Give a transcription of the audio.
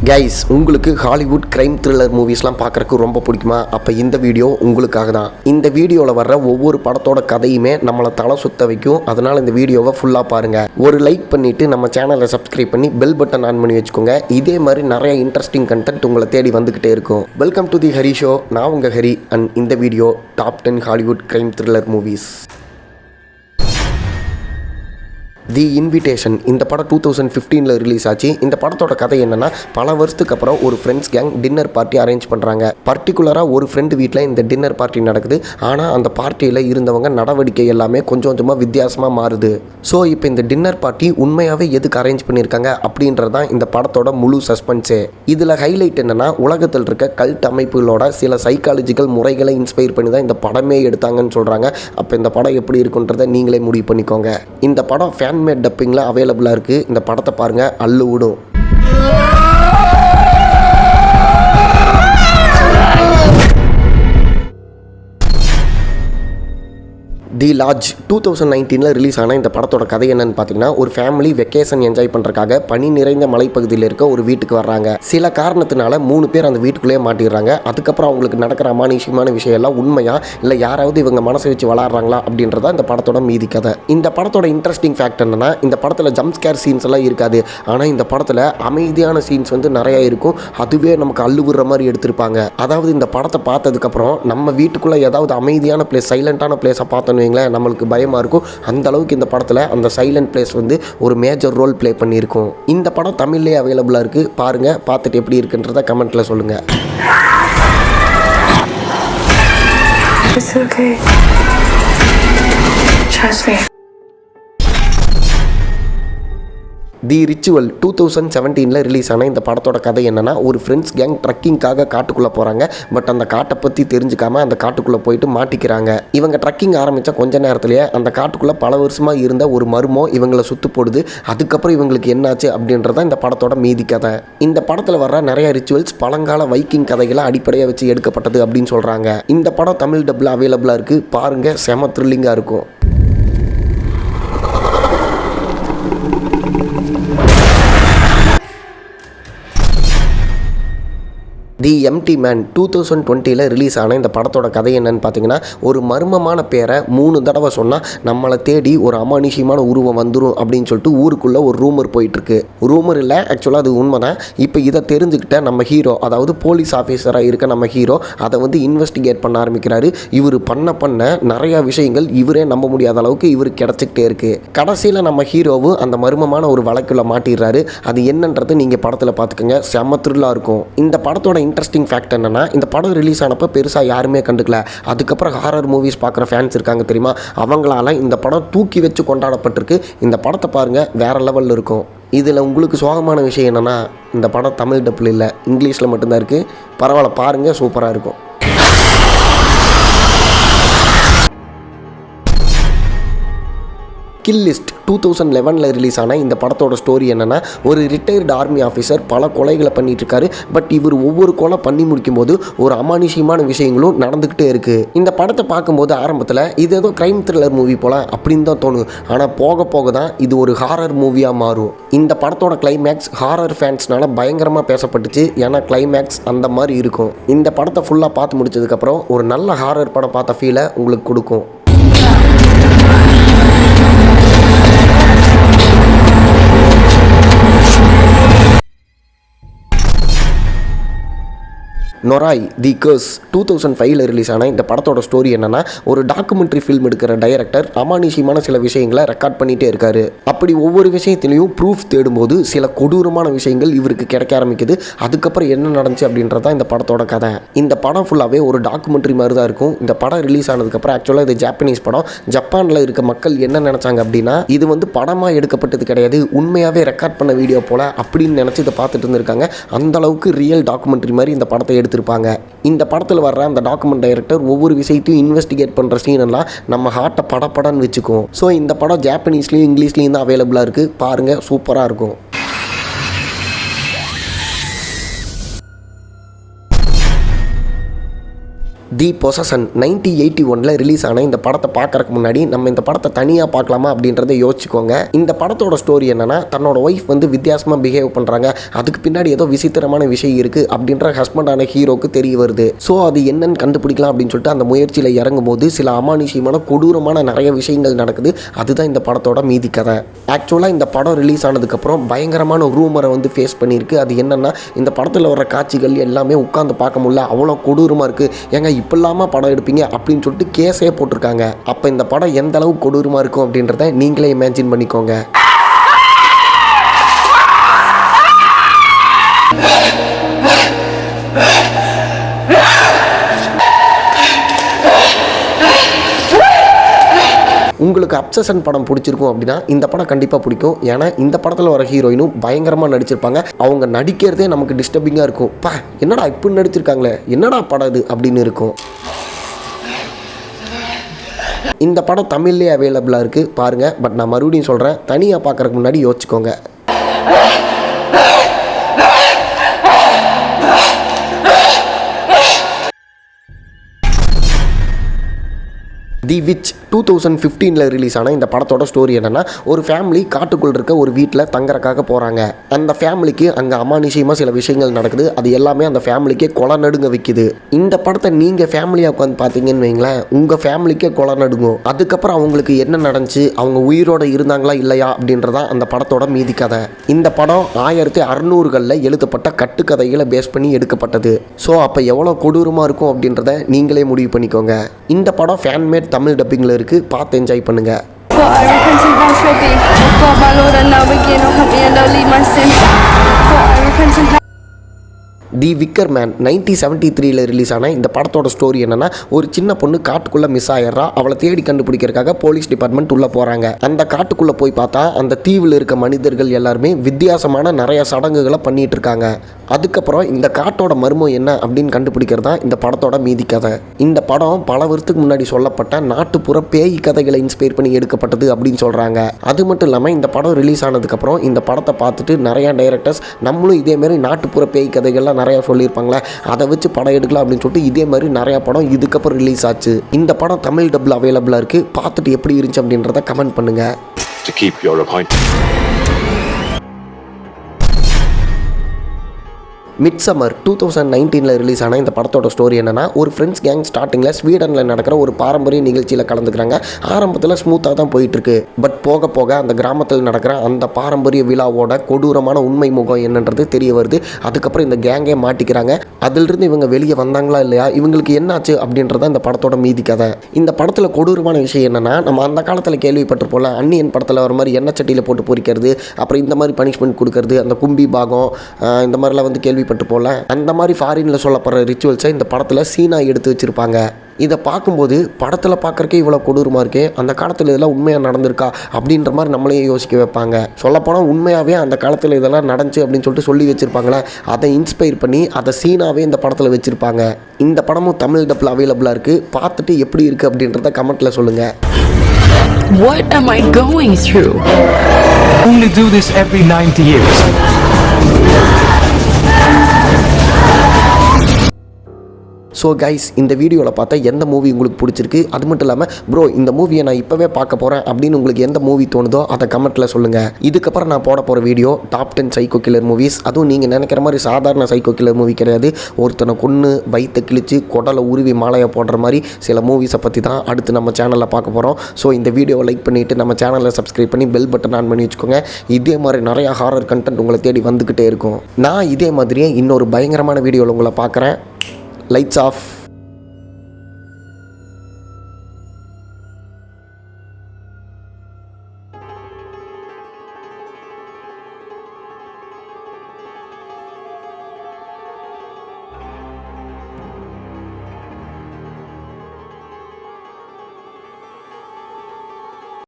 Guys, உங்களுக்கு Hollywood crime thriller மூவிஸ்லாம் பார்க்குறக்கு ரொம்ப பிடிக்குமா? அப்போ இந்த வீடியோ உங்களுக்காக தான். இந்த வீடியோவில் வர்ற ஒவ்வொரு படத்தோட கதையுமே நம்மளை தலை சுத்த வைக்கும். அதனால் இந்த வீடியோவை ஃபுல்லாக பாருங்கள். ஒரு லைக் பண்ணிவிட்டு நம்ம சேனலை சப்ஸ்கிரைப் பண்ணி பெல் பட்டன் ஆன் பண்ணி வச்சுக்கோங்க. இதே மாதிரி நிறைய இன்ட்ரெஸ்டிங் கண்டென்ட் உங்களை தேடி வந்துக்கிட்டே இருக்கும். Welcome to the Hari show. நான் உங்கள் ஹரி அண்ட் இந்த video top 10 Hollywood crime thriller movies. The invitation இந்த படம் 2015 ரிலீஸ் ஆச்சு. இந்த படத்தோட கதை என்னென்னா, பல வருஷத்துக்கு அப்புறம் ஒரு friends gang dinner party arrange பண்ணுறாங்க. பர்டிகுலராக ஒரு ஃப்ரெண்டு வீட்டில் இந்த டின்னர் பார்ட்டி நடக்குது. ஆனால் அந்த பார்ட்டியில் இருந்தவங்க நடவடிக்கை எல்லாமே கொஞ்சம் கொஞ்சமாக வித்தியாசமாக மாறுது. ஸோ இப்போ இந்த டின்னர் பார்ட்டி உண்மையாகவே எதுக்கு அரேஞ்ச் பண்ணியிருக்காங்க அப்படின்றது தான் இந்த படத்தோட முழு சஸ்பென்ஸே. இதில் ஹைலைட் என்னென்னா, உலகத்தில் இருக்க கல்ட் அமைப்புகளோட சில சைக்காலஜிக்கல் முறைகளை இன்ஸ்பயர் பண்ணி தான் இந்த படமே எடுத்தாங்கன்னு சொல்கிறாங்க. அப்போ இந்த படம் எப்படி இருக்குன்றதை நீங்களே முடிவு பண்ணிக்கோங்க. இந்த படம் ஃபேன்மேட் டப்பிங்கில் அவைலபிளாக இருக்குது. இந்த படத்தை பாருங்கள், அள்ளு விடும். தி லாட்ஜ் 2019 ரிலீஸ் ஆன இந்த படத்தோட கதை என்னன்னு பார்த்தீங்கன்னா, ஒரு ஃபேமிலி வெக்கேஷன் என்ஜாய் பண்ணுறதுக்காக பனி நிறைந்த மலைப்பகுதியில் இருக்க ஒரு வீட்டுக்கு வர்றாங்க. சில காரணத்தினால 3 பேர் அந்த வீட்டுக்குள்ளேயே மாட்டிடுறாங்க. அதுக்கப்புறம் அவங்களுக்கு நடக்கிற அமானுஷ்யமான விஷயம் எல்லாம் உண்மையா இல்லை யாராவது இவங்க மனசை வச்சு விளாட்றாங்களா அப்படின்றத இந்த படத்தோட மீதி கதை. இந்த படத்தோட இன்ட்ரெஸ்டிங் ஃபேக்ட் என்னன்னா, இந்த படத்தில் ஜம்ப் ஸ்கேர் சீன்ஸ் எல்லாம் இருக்காது. ஆனால் இந்த படத்தில் அமைதியான சீன்ஸ் நிறையா இருக்கும். அதுவே நமக்கு அள்ளுவுற மாதிரி எடுத்திருப்பாங்க. அதாவது இந்த படத்தை பார்த்ததுக்கப்புறம் நம்ம வீட்டுக்குள்ளே ஏதாவது அமைதியான பிளேஸ், சைலண்டான பிளேஸை பார்த்தோன்னு நம்மளுக்கு பயமா இருக்கும். அந்த அளவுக்கு இந்த படத்தில் அந்த சைலண்ட் பிளேஸ் ஒரு மேஜர் ரோல் ப்ளே பண்ணியிருக்கும். இந்த படம் தமிழ்லேயே அவைலபிளாக இருக்குது. பாருங்கள், பார்த்துட்டு எப்படி இருக்குன்றத கமெண்ட்டில் சொல்லுங்கள். It's okay. Trust me. The ritual 2017 release ஆன இந்த படத்தோட கதை என்னென்னா, ஒரு ஃப்ரெண்ட்ஸ் கேங் ட்ரக்கிங்காக காட்டுக்குள்ளே போகிறாங்க. பட் அந்த காட்டை பற்றி தெரிஞ்சுக்காமல் அந்த காட்டுக்குள்ளே போயிட்டு மாட்டிக்கிறாங்க. இவங்க ட்ரக்கிங் ஆரம்பித்த கொஞ்ச நேரத்துலேயே அந்த காட்டுக்குள்ளே பல வருஷமாக இருந்த ஒரு மர்மம் இவங்களை சுற்று போடுது. அதுக்கப்புறம் இவங்களுக்கு என்னாச்சு அப்படின்றத இந்த படத்தோட மீதி கதை. இந்த படத்தில் வர்ற நிறைய ரிச்சுவல்ஸ் பழங்கால வைக்கிங் கதைகளை அடிப்படையாக வச்சு எடுக்கப்பட்டது அப்படின்னு சொல்கிறாங்க. இந்த படம் தமிழ் டப்பில் அவைலபிளாக இருக்குது. பாருங்கள், செம த்ரில்லிங்காக இருக்கும். தி எம்டி மேன் 2020 ரிலீஸ் ஆன இந்த படத்தோட கதை என்னன்னு பார்த்தீங்கன்னா, ஒரு மர்மமான பேரை 3 தடவை சொன்னால் நம்மளை தேடி ஒரு அமானுஷ்யமான உருவம் வந்துடும் அப்படின்னு சொல்லிட்டு ஊருக்குள்ளே ஒரு ரூமர் போயிட்டுருக்கு. ரூமர் இல்லை, ஆக்சுவலாக அது உண்மை தான். இப்போ இதை தெரிஞ்சுக்கிட்ட நம்ம ஹீரோ, அதாவது போலீஸ் ஆஃபீஸராக இருக்க நம்ம ஹீரோ அதை இன்வெஸ்டிகேட் பண்ண ஆரம்பிக்கிறாரு. இவர் பண்ண நிறையா விஷயங்கள் இவரே நம்ப முடியாத அளவுக்கு இவருக்கு கிடச்சிக்கிட்டே இருக்குது. கடைசியில் நம்ம ஹீரோவும் அந்த மர்மமான ஒரு வழக்குள்ள மாட்டிடுறாரு. அது என்னன்றது நீங்கள் படத்தில் பார்த்துக்கோங்க, செம த்ரில்லாக இருக்கும். இந்த படத்தோட இன்ட்ரெஸ்டிங் ஃபேக்ட் என்னன்னா, இந்த படம் ரிலீஸ் ஆனப்போ பெருசாக யாருமே கண்டுக்கல. அதுக்கப்புறம் ஹாரர் மூவிஸ் பார்க்குற ஃபேன்ஸ் இருக்காங்க தெரியுமா, அவங்களால இந்த படம் தூக்கி வச்சு கொண்டாடப்பட்டிருக்கு. இந்த படத்தை பாருங்கள், வேறு லெவலில் இருக்கும். இதில் உங்களுக்கு சோகமான விஷயம் என்னென்னா, இந்த படம் தமிழ் டப்பில் இல்லை, இங்கிலீஷில் மட்டும்தான் இருக்குது. பரவாயில்ல, பாருங்கள், சூப்பராக இருக்கும். கில் லிஸ்ட் 2011 ரிலீஸ் ஆன இந்த படத்தோட ஸ்டோரி என்னென்னா, ஒரு ரிட்டையர்டு ஆர்மி ஆஃபீஸர் பல கொலைகளை பண்ணிட்டு இருக்காரு. பட் இவர் ஒவ்வொரு கொலை பண்ணி முடிக்கும் போது ஒரு அமானுஷ்யமான விஷயங்களும் நடந்துக்கிட்டே இருக்குது. இந்த படத்தை பார்க்கும்போது ஆரம்பத்தில் இது ஏதோ கிரைம் த்ரில்லர் மூவி போல அப்படின்னு தான் தோணும். ஆனால் போக போக தான் இது ஒரு ஹாரர் மூவியாக மாறும். இந்த படத்தோட கிளைமேக்ஸ் ஹாரர் ஃபேன்ஸ்னால பயங்கரமாக பேசப்பட்டுச்சு. ஏன்னா கிளைமேக்ஸ் அந்த மாதிரி இருக்கும். இந்த படத்தை ஃபுல்லாக பார்த்து முடிச்சதுக்கப்புறம் ஒரு நல்ல ஹாரர் படம் பார்த்த ஃபீலை உங்களுக்கு கொடுக்கும். நொராய் தி கர்ஸ் 2005 ரிலீஸ் ஆன இந்த படத்தோட ஸ்டோரி என்னன்னா, ஒரு டாக்குமெண்ட்ரி ஃபில்ம் எடுக்கிற டைரக்டர் அமானுஷ்யமான சில விஷயங்களை ரெக்கார்ட் பண்ணிகிட்டே இருக்காரு. அப்படி ஒவ்வொரு விஷயத்திலையும் ப்ரூஃப் தேடும்போது சில கொடூரமான விஷயங்கள் இவருக்கு கிடைக்க ஆரம்பிக்குது. அதுக்கப்புறம் என்ன நடந்துச்சு அப்படின்றதான் இந்த படத்தோட கதை. இந்த படம் ஃபுல்லாகவே ஒரு டாக்குமெண்ட்ரி மாதிரி தான் இருக்கும். இந்த படம் ரிலீஸ் ஆனதுக்கப்புறம் ஆக்சுவலாக இது ஜாப்பனீஸ் படம். ஜப்பானில் இருக்க மக்கள் என்ன நினச்சாங்க அப்படின்னா, இது படமாக எடுக்கப்பட்டது கிடையாது, உண்மையாகவே ரெக்கார்ட் பண்ண வீடியோ போல் அப்படின்னு நினச்சி இதை பார்த்துட்டு இருந்திருக்காங்க. அந்த அளவுக்கு ரியல் டாக்குமெண்ட்ரி மாதிரி இந்த படத்தை எடுத்திருப்பாங்க. இந்த படத்தில் வர்ற அந்த டாக்குமெண்ட் டைரக்டர் ஒவ்வொரு விஷயத்தையும் இன்வெஸ்டிகேட் பண்ணுற சீன் எல்லாம் நம்ம ஹார்ட்டை படப்படன்னு வச்சுக்கும். ஸோ இந்த படம் ஜாப்பனீஸ்லேயும் இங்கிலீஷ்லேயும் தான் அவைலபிளாக இருக்குது. பாருங்கள், சூப்பராக இருக்கும். தி பொசஷன் 1981 ரிலீஸ் ஆன இந்த படத்தை பார்க்கறதுக்கு முன்னாடி நம்ம இந்த படத்தை தனியாக பார்க்கலாமா அப்படின்றத யோசிச்சுக்கோங்க. இந்த படத்தோட ஸ்டோரி என்னன்னா, தன்னோட ஒய்ஃப் வந்து வித்தியாசமாக பிஹேவ் பண்ணுறாங்க, அதுக்கு பின்னாடி ஏதோ விசித்திரமான விஷயம் இருக்குது அப்படின்ற ஹஸ்பண்டான ஹீரோக்கு தெரிய வருது. ஸோ அது என்னன்னு கண்டுபிடிக்கலாம் அப்படின்னு சொல்லிட்டு அந்த முயற்சியில் இறங்கும் போது சில அமானுஷியமான கொடூரமான நிறைய விஷயங்கள் நடக்குது. அதுதான் இந்த படத்தோட மீதி கதை. ஆக்சுவலாக இந்த படம் ரிலீஸ் ஆனதுக்கப்புறம் பயங்கரமான ரூமரை வந்து ஃபேஸ் பண்ணியிருக்கு. அது என்னென்னா, இந்த படத்தில் வர காட்சிகள் எல்லாமே உட்காந்து பார்க்க முடியல, அவ்வளோ கொடூரமாக இருக்குது, ஏங்க இப்போ இல்லாமல் படம் எடுப்பீங்க அப்படின்னு சொல்லிட்டு கேஸே போட்டிருக்காங்க. அப்போ இந்த படம் எந்த அளவுக்கு கொடூரமாக இருக்கும் அப்படின்றத நீங்களே இமேஜின் பண்ணிக்கோங்க. உங்களுக்கு அப்சஷன் படம் பிடிச்சிருக்கும் அப்படின்னா இந்த படம் கண்டிப்பாக பிடிக்கும். ஏன்னா இந்த படத்தில் வர ஹீரோயினும் பயங்கரமாக நடிச்சிருப்பாங்க. அவங்க நடிக்கிறதே நமக்கு டிஸ்டர்பிங்காக இருக்கும். பா என்னடா இப்படி நடிச்சிருக்காங்களே, என்னடா படம் இது அப்படின்னு இருக்கும். இந்த படம் தமிழ்லேயே அவைலபிளாக இருக்குது, பாருங்கள். பட் நான் மறுபடியும் சொல்கிறேன், தனியாக பார்க்குறதுக்கு முன்னாடி யோசிச்சுக்கோங்க. தி விச் 2015 ரிலீஸ் ஆன இந்த படத்தோட ஸ்டோரி என்னென்னா, ஒரு ஃபேமிலி காட்டுக்குள் இருக்க ஒரு வீட்டில் தங்கறக்காக போகிறாங்க. அந்த ஃபேமிலிக்கு அங்கே அமானுஷியமாக சில விஷயங்கள் நடக்குது. அது எல்லாமே அந்த ஃபேமிலிக்கே கொலை நடுங்க வைக்குது. இந்த படத்தை நீங்கள் ஃபேமிலியாக உட்காந்து பார்த்தீங்கன்னு வைங்களேன், உங்கள் ஃபேமிலிக்கே கொலை நடுங்கும். அதுக்கப்புறம் அவங்களுக்கு என்ன நடந்துச்சு, அவங்க உயிரோடு இருந்தாங்களா இல்லையா அப்படின்றதான் அந்த படத்தோட மீதி கதை. இந்த படம் 1600களில் எழுதப்பட்ட கட்டுக்கதைகளை பேஸ் பண்ணி எடுக்கப்பட்டது. ஸோ அப்போ எவ்வளோ கொடூரமாக இருக்கும் அப்படின்றத நீங்களே முடிவு பண்ணிக்கோங்க. இந்த படம் ஃபேன்மேட் தமிழ் டப்பிங்கில் இருக்குது, பார்த்து என்ஜாய் பண்ணுங்கள். For I repent and now tripping. God my Lord and now again, oh help me and I'll leave my sin. For I repent and the wicker man 1973 release ஆன இந்த படத்தோட ஸ்டோரி என்னென்னா, ஒரு சின்ன பொண்ணு காட்டுக்குள்ளே மிஸ் ஆயிடுறா. அவளை தேடி கண்டுபிடிக்கிறதுக்காக போலீஸ் டிபார்ட்மெண்ட் உள்ளே போகிறாங்க. அந்த காட்டுக்குள்ளே போய் பார்த்தா அந்த தீவில் இருக்க மனிதர்கள் எல்லாருமே வித்தியாசமான நிறைய சடங்குகளை பண்ணிகிட்டு இருக்காங்க. அதுக்கப்புறம் இந்த காட்டோட மர்மம் என்ன அப்படின்னு கண்டுபிடிக்கிறது தான் இந்த படத்தோட மீதி கதை. இந்த படம் பல வருஷத்துக்கு முன்னாடி சொல்லப்பட்ட நாட்டுப்புற பேய் கதைகளை இன்ஸ்பயர் பண்ணி எடுக்கப்பட்டது அப்படின்னு சொல்கிறாங்க. அது மட்டும் இல்லாமல் இந்த படம் ரிலீஸ் ஆனதுக்கப்புறம் இந்த படத்தை பார்த்துட்டு நிறையா டைரக்டர்ஸ் நம்மளும் இதேமாரி நாட்டுப்புற பேய் கதைகள்லாம் நிறையா சொல்லியிருப்பாங்களே, அதை வச்சு படம் எடுக்கலாம் அப்படின்னு சொல்லிட்டு இதே மாதிரி நிறையா படம் இதுக்கப்புறம் ரிலீஸ் ஆச்சு. இந்த படம் தமிழ் டப்பில் அவைலபிளாக இருக்குது, பார்த்துட்டு எப்படி இருந்துச்சு அப்படின்றத கமெண்ட் பண்ணுங்கள். To keep your appointment. Midsummer 2019 release ஆன இந்த படத்தோட ஸ்டோரி என்னென்னா, ஒரு ஃப்ரெண்ட்ஸ் கேங் ஸ்டார்டிங்கில் ஸ்வீடனில் நடக்கிற ஒரு பாரம்பரிய நிகழ்ச்சியில் கலந்துக்கிறாங்க. ஆரம்பத்தில் ஸ்மூத்தாக தான் போயிட்டுருக்கு. பட் போக போக அந்த கிராமத்தில் நடக்கிற அந்த பாரம்பரிய விழாவோட கொடூரமான உண்மை முகம் என்னன்றது தெரிய வருது. அதுக்கப்புறம் இந்த கேங்கே மாட்டிக்கிறாங்க. அதிலிருந்து இவங்க வெளியே வந்தாங்களா இல்லையா, இவங்களுக்கு என்னாச்சு அப்படின்றத இந்த படத்தோட மீதி கதை. இந்த படத்தில் கொடூரமான விஷயம் என்னென்னா, நம்ம அந்த காலத்தில் கேள்விப்பட்டிருப்போம்ல, அன்னியன் படத்தில் வர மாதிரி எண்ணெய் சட்டியில் போட்டு பொரிக்கிறது, அப்புறம் இந்த மாதிரி பனிஷ்மெண்ட் கொடுக்கறது, அந்த கும்பி பாகம், இந்த மாதிரிலாம் வந்து கேள்விப்பட்டு போல அந்த மாதிரி ஃபாரின்ல சொல்லப்படுற ரிச்சுவல்ஸை இந்த படத்தில் சீனா எடுத்து வச்சிருப்பாங்க. இதை பார்க்கும்போது படத்தில் பார்க்குறக்கே இவ்வளோ கொடூரமாக இருக்கே, அந்த காலத்தில் இதெல்லாம் உண்மையாக நடந்திருக்கா அப்படின்ற மாதிரி நம்மளே யோசிக்க வைப்பாங்க. சொல்லப்போனால் உண்மையாகவே அந்த காலத்தில் இதெல்லாம் நடந்துச்சு அப்படின்னு சொல்லிட்டு சொல்லி வச்சுருப்பாங்களே, அதை இன்ஸ்பயர் பண்ணி அதை சீனாவே இந்த படத்தில் வச்சுருப்பாங்க. இந்த படமும் தமிழ் டப்பில் அவைலபிளாக இருக்குது, பார்த்துட்டு எப்படி இருக்குது அப்படின்றத கமெண்ட்டில் சொல்லுங்கள். What am I going through? Only do this every 90 years. So guys, இந்த வீடியோவில் பார்த்தா எந்த மூவி உங்களுக்கு பிடிச்சிருக்கு, அது மட்டும் இல்லாமல் ப்ரோ இந்த மூவியை நான் இப்போவே பார்க்க போகிறேன் அப்படின்னு உங்களுக்கு எந்த மூவி தோணுதோ அதை கமெண்ட்டில் சொல்லுங்கள். இதுக்கப்புறம் நான் போட போகிற video top 10 psycho killer movies. அதுவும் நீங்கள் நினைக்கிற மாதிரி சாதாரண சைக்கோ கில்லர் மூவி கிடையாது. ஒருத்தனை கொன்று வயிற்றை கிழிச்சு குடலை உருவி மாலையை போடுற மாதிரி சில மூவிஸை பற்றி தான் அடுத்து நம்ம சேனலில் பார்க்க போகிறோம். ஸோ இந்த வீடியோவை லைக் பண்ணிவிட்டு நம்ம சேனலை சப்ஸ்கிரைப் பண்ணி பெல் பட்டன் ஆன் பண்ணி வச்சுக்கோங்க. இதே மாதிரி நிறையா ஹாரர் கண்டென்ட் உங்களை தேடி வந்துக்கிட்டே இருக்கும். நான் இதே மாதிரியே இன்னொரு பயங்கரமான வீடியோவில் உங்களை பார்க்குறேன். Lights off.